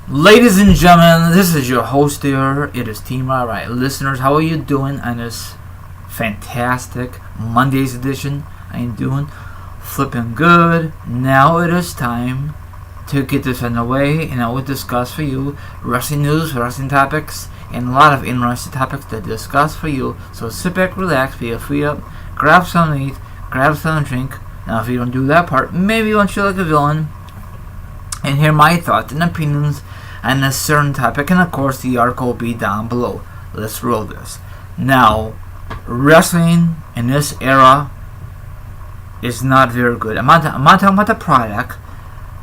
Ladies and gentlemen, this is your host here. It is Team Alright. Listeners, how are you doing on this fantastic Monday's edition? I am doing flipping good. Now it is time to get this underway, and I will discuss for you wrestling news, wrestling topics, and a lot of interesting topics to discuss for you. So sit back, relax, feel free up, grab something to eat, grab something to drink. Now if you don't do that part, maybe you want to feel like a villain and hear my thoughts and opinions on a certain topic, and of course the article will be down below. Let's roll this. Now, wrestling in this era is not very good. I'm not talking about the product.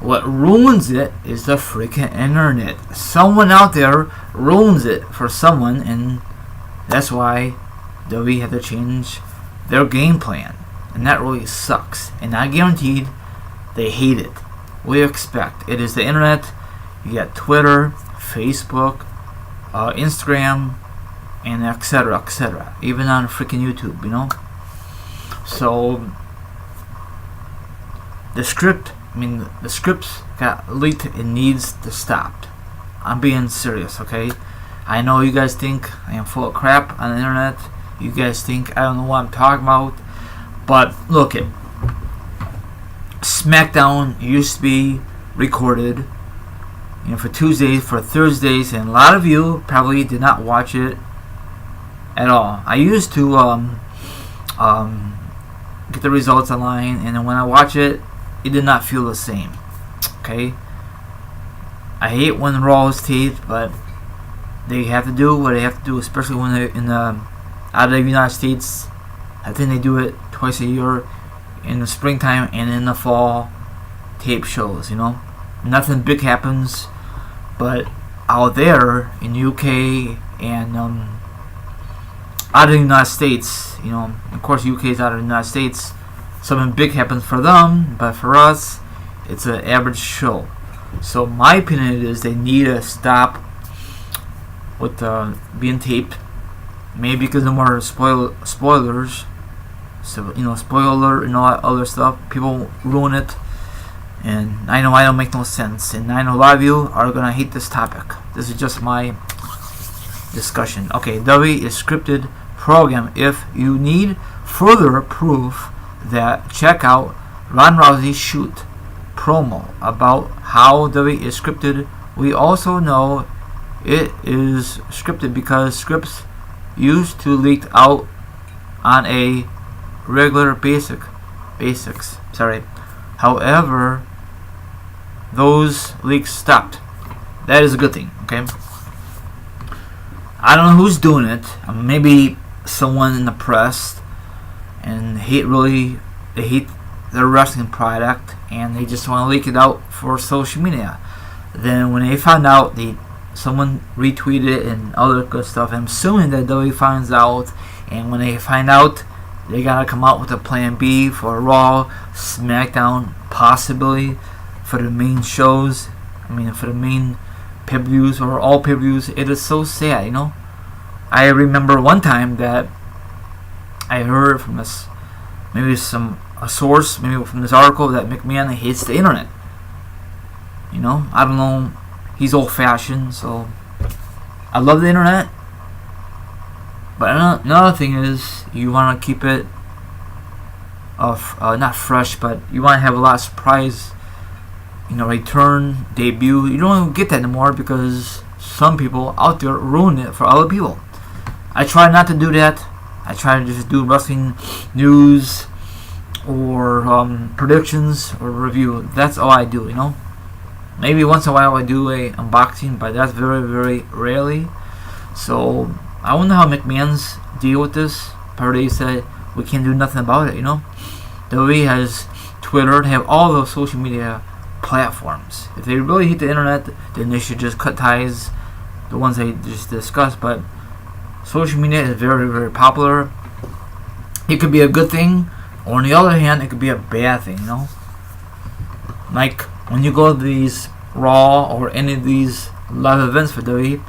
What ruins it is the freaking internet. Someone out there ruins it for someone, and that's why WWE had to change their game plan. And that really sucks. And I guaranteed they hate it. What do you expect? It is the internet. You got Twitter, Facebook, Instagram, and etc., etc. Even on freaking YouTube, you know? So, the scripts got leaked. It needs to stop. I'm being serious, okay? I know you guys think I am full of crap on the internet. You guys think I don't know what I'm talking about. But, look it. SmackDown used to be recorded, for Tuesdays, for Thursdays, and a lot of you probably did not watch it at all. I used to get the results online, and then when I watch it, it did not feel the same. Okay, I hate when Raw is taped, but they have to do what they have to do, especially when they're out of the United States. I think they do it twice a year, in the springtime and in the fall. Tape shows, nothing big happens, but out there in UK and out of the United States, of course UK is out of the United States, something big happens for them, but for us it's an average show. So my opinion is they need to stop with being taped, maybe because no more spoilers, so spoiler and all that other stuff. People ruin it. And I know I don't make no sense, and I know a lot of you are gonna hate this topic. This is just my discussion. Okay, WWE is scripted program. If you need further proof, that check out Ron Rousey's shoot promo about how WWE is scripted. We also know it is scripted because scripts used to leak out on a regular basics. However, those leaks stopped. That is a good thing, okay? I don't know who's doing it. Maybe someone in the press, and they hate their wrestling product, and they just want to leak it out for social media. Then when they found out, someone retweeted it and other good stuff. I'm assuming that WWE finds out, and when they find out, they gotta come out with a plan B for Raw, SmackDown, possibly for the main shows. For the main pay-per-views or all pay-per-views. It is so sad, I remember one time that I heard from a source, maybe from this article, that McMahon hates the internet. I don't know. He's old-fashioned, so I love the internet. But another thing is, you want to keep it not fresh, but you want to have a lot of surprise, return, debut. You don't get that anymore because some people out there ruin it for other people. I try not to do that. I try to just do wrestling news or predictions or review. That's all I do, Maybe once in a while I do a unboxing, but that's very, very rarely. So I wonder how McMahon's deal with this. Probably said we can't do nothing about it, WWE has Twitter, they have all those social media platforms. If they really hate the internet, then they should just cut ties, the ones they just discussed. But social media is very, very popular. It could be a good thing, or on the other hand, it could be a bad thing, Like when you go to these Raw or any of these live events for WWE,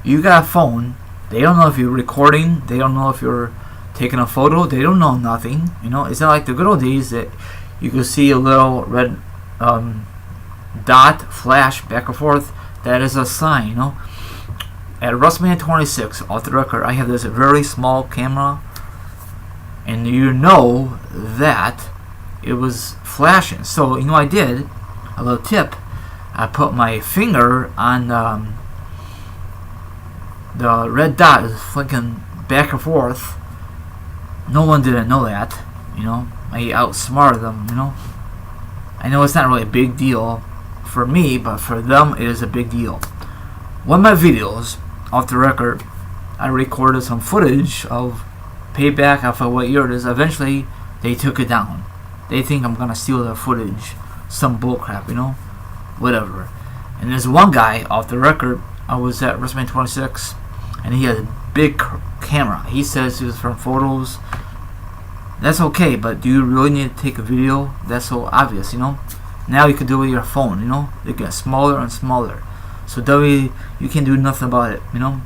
you got a phone. They don't know if you're recording. They don't know if you're taking a photo. They don't know nothing. It's not like the good old days that you could see a little red dot flash back and forth that is a sign, you know. At WrestleMania 26, off the record, I have this very small camera, and you know that it was flashing. So, you know, I did a little tip. I put my finger on the red dot is flicking back and forth. No one didn't know that, you know. I outsmarted them, you know. I know it's not really a big deal for me, but for them it is a big deal. One of my videos, off the record, I recorded some footage of Payback. I forget what year it is. Eventually, they took it down. They think I'm gonna steal their footage. Some bullcrap, you know? Whatever. And there's one guy, off the record, I was at WrestleMania 26, and he had a big camera. He says he was from photos. That's okay, but do you really need to take a video? That's so obvious, you know? Now you can do it with your phone, you know? They get smaller and smaller. So you can't do nothing about it, you know?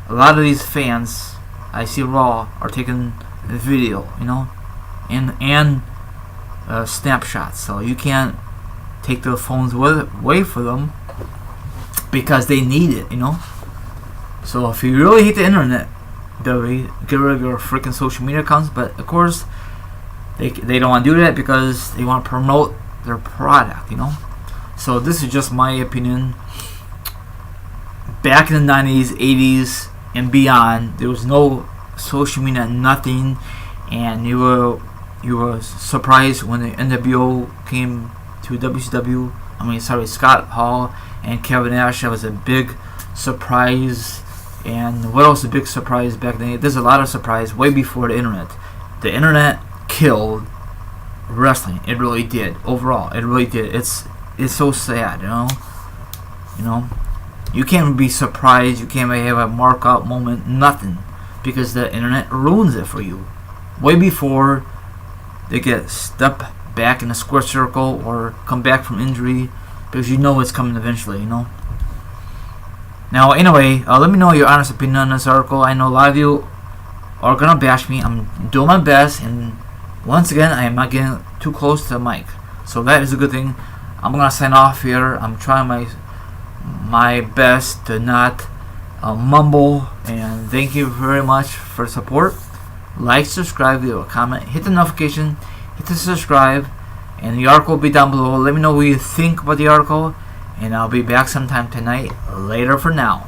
A lot of these fans I see Raw are taking the video, you know? And snapshots. So you can't take their phones away from them because they need it, you know? So if you really hate the internet, WWE, get rid of your freaking social media accounts. But of course, they don't want to do that because they want to promote their product, you know? So this is just my opinion. Back in the 90s, 80s, and beyond, there was no social media, nothing, and you were surprised when the NWO came to WCW. Scott Hall and Kevin Nash. That was a big surprise. And what else a big surprise back then? There's a lot of surprise way before the internet. The internet killed wrestling. It really did. Overall, it really did. It's so sad, you know. You know, you can't be surprised. You can't have a mark out moment. Nothing, because the internet ruins it for you. Way before they get stepped back in a square circle or come back from injury, because you know it's coming eventually. You know. Now, anyway, let me know your honest opinion on this article. I know a lot of you are gonna bash me. I'm doing my best, and once again, I am not getting too close to the mic, so that is a good thing. I'm gonna sign off here. I'm trying my best to not mumble, and thank you very much for the support. Like, subscribe, leave a comment, hit the notification, hit the subscribe, and the article will be down below. Let me know what you think about the article, and I'll be back sometime tonight. Later for now.